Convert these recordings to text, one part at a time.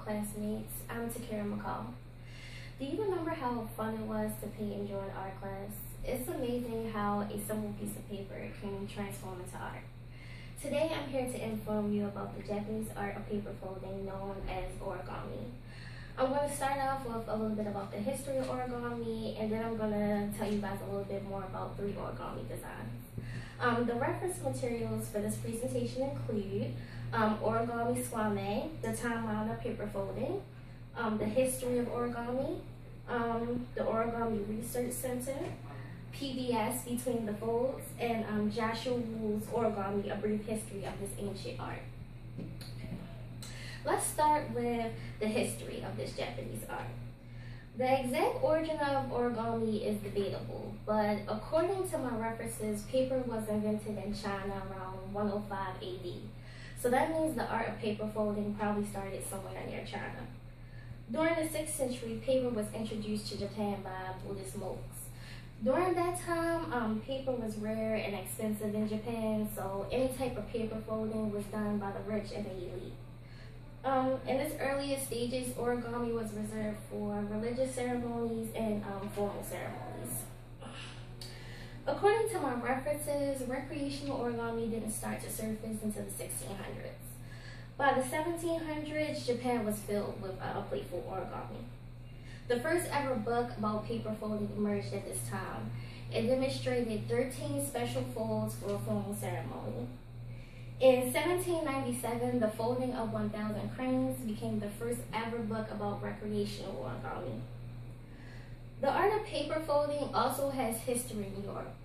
classmates. I'm Takera Mackall. Do you remember how fun it was to paint and draw in art class? It's amazing how a simple piece of paper can transform into art. Today I'm here to inform you about the Japanese art of paper folding known as origami. I'm going to start off with a little bit about the history of origami, and then I'm going to tell you guys a little bit more about 3 origami designs. The reference materials for this presentation include origami swame, the timeline of paper folding, the history of origami, the Origami Research Center, PBS Between the Folds, and Joshua Wu's Origami, A Brief History of this Ancient Art. Let's start with the history of this Japanese art. The exact origin of origami is debatable, but according to my references, paper was invented in China around 105 AD. So that means the art of paper folding probably started somewhere near China. During the 6th century, paper was introduced to Japan by Buddhist monks. During that time, paper was rare and expensive in Japan, so any type of paper folding was done by the rich and the elite. In its earliest stages, origami was reserved for religious ceremonies and formal ceremonies. According to my references, recreational origami didn't start to surface until the 1600s. By the 1700s, Japan was filled with playful origami. The first ever book about paper folding emerged at this time. It demonstrated 13 special folds for a formal ceremony. In 1797, the folding of 1,000 cranes became the first ever book about recreational origami. The art of paper folding also has history in Europe,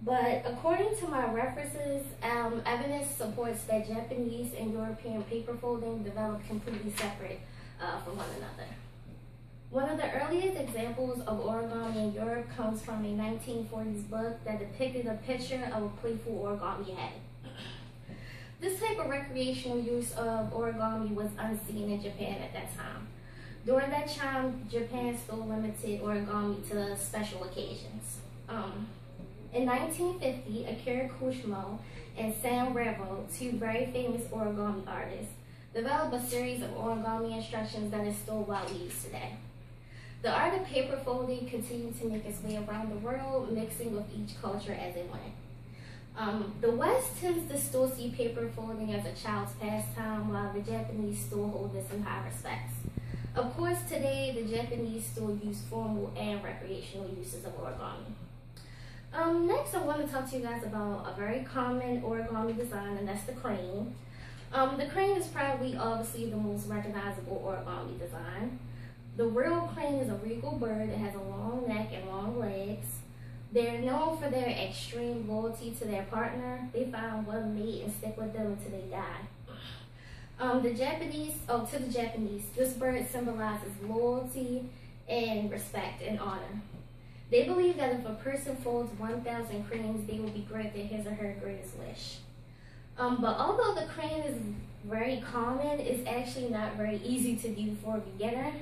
but according to my references, evidence supports that Japanese and European paper folding developed completely separate from one another. One of the earliest examples of origami in Europe comes from a 1940s book that depicted a picture of a playful origami head. This type of recreational use of origami was unseen in Japan at that time. During that time, Japan still limited origami to special occasions. In 1950, Akira Kushimo and Sam Revo, 2 very famous origami artists, developed a series of origami instructions that is still widely used today. The art of paper folding continued to make its way around the world, mixing with each culture as it went. The West tends to still see paper folding as a child's pastime, while the Japanese still hold this in high respect. Of course, today, the Japanese still use formal and recreational uses of origami. Next, I want to talk to you guys about a very common origami design, and that's the crane. The crane is probably obviously the most recognizable origami design. The real crane is a regal bird that has a long neck and long legs. They're known for their extreme loyalty to their partner. They find one mate and stick with them until they die. To the Japanese, this bird symbolizes loyalty and respect and honor. They believe that if a person folds 1,000 cranes, they will be granted his or her greatest wish. But although the crane is very common, it's actually not very easy to do for a beginner.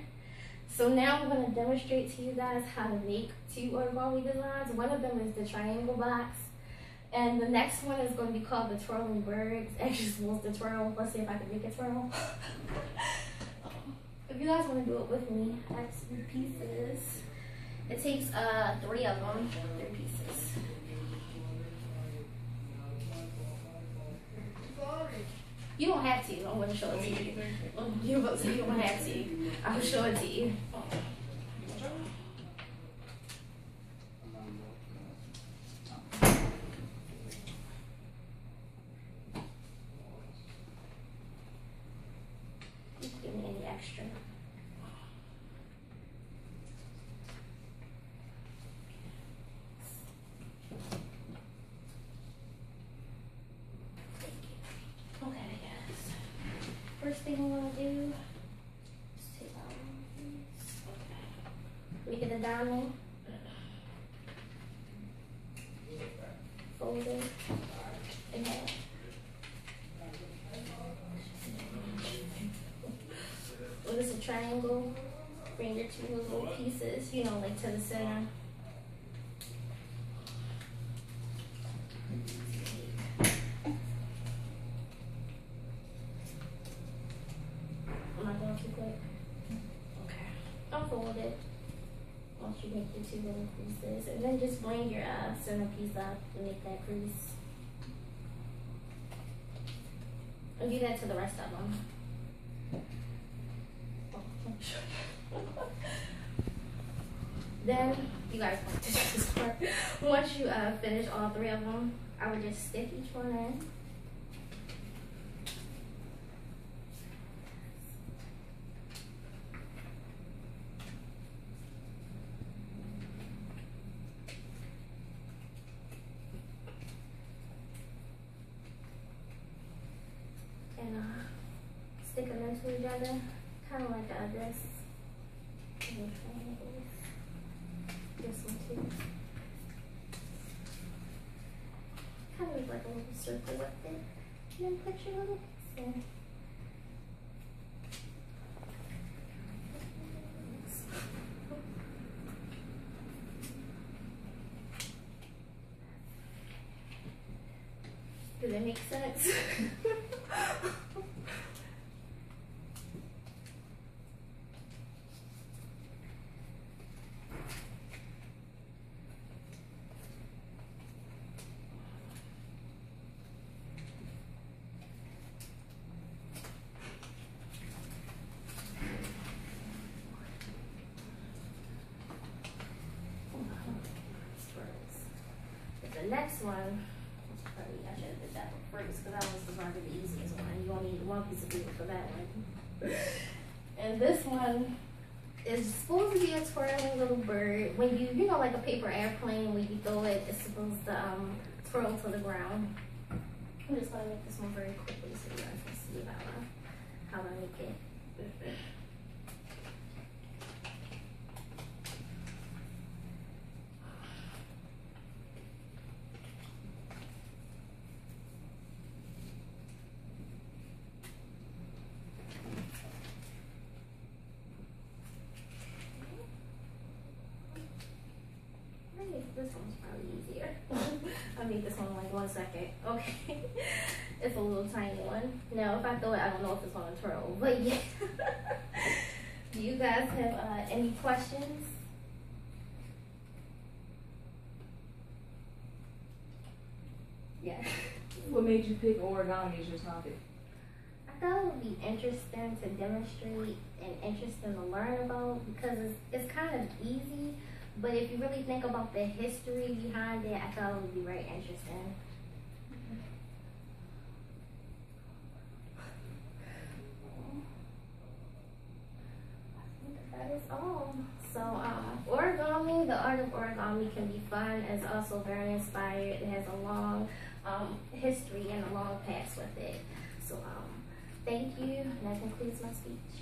So now I'm going to demonstrate to you guys how to make 2 origami designs. One of them is the triangle box, and the next one is going to be called the twirling bird. It's actually supposed to twirl. Let's see if I can make it twirl. If you guys want to do it with me, I have 3 pieces. It takes 3 of them, 3 pieces. You don't have to. I'm going to show it to you. You don't have to. I'll show it to you. You can give me any extra. First thing we want to do is take out these. Make it a diamond. Fold it in half. When it's a triangle, bring your 2 little pieces, like to the center. quick. Okay. Unfold it once you make the 2 little creases, and then just bring your centerpiece up to make that crease. And do that to the rest of them. Then you guys want to do this part. Once you finish all 3 of them, I would just stick each one in. And stick them into each other, kind of like this. This one too. Kind of like a little circle with it. And then put your little piece in. Does that make sense? The next one, probably I should have did that one first because that was probably the easiest one. You only need 1 piece of paper for that one. And this one is supposed to be a twirling little bird. When you know, like a paper airplane, when you throw it, it's supposed to twirl to the ground. I'm just gonna make this one very quickly so you guys can see how I make it. This one's probably easier. I'll make this one in like 1 second. Okay. It's a little tiny one. Now, if I throw it, I don't know if it's going to twirl, but yeah. Do you guys have any questions? Yeah. What made you pick origami as your topic? I thought it would be interesting to demonstrate and interesting to learn about because it's kind of easy. But if you really think about the history behind it, I thought it would be very interesting. I think that is all. So origami, the art of origami can be fun. It's also very inspired. It has a long history and a long past with it. So thank you, and that concludes my speech.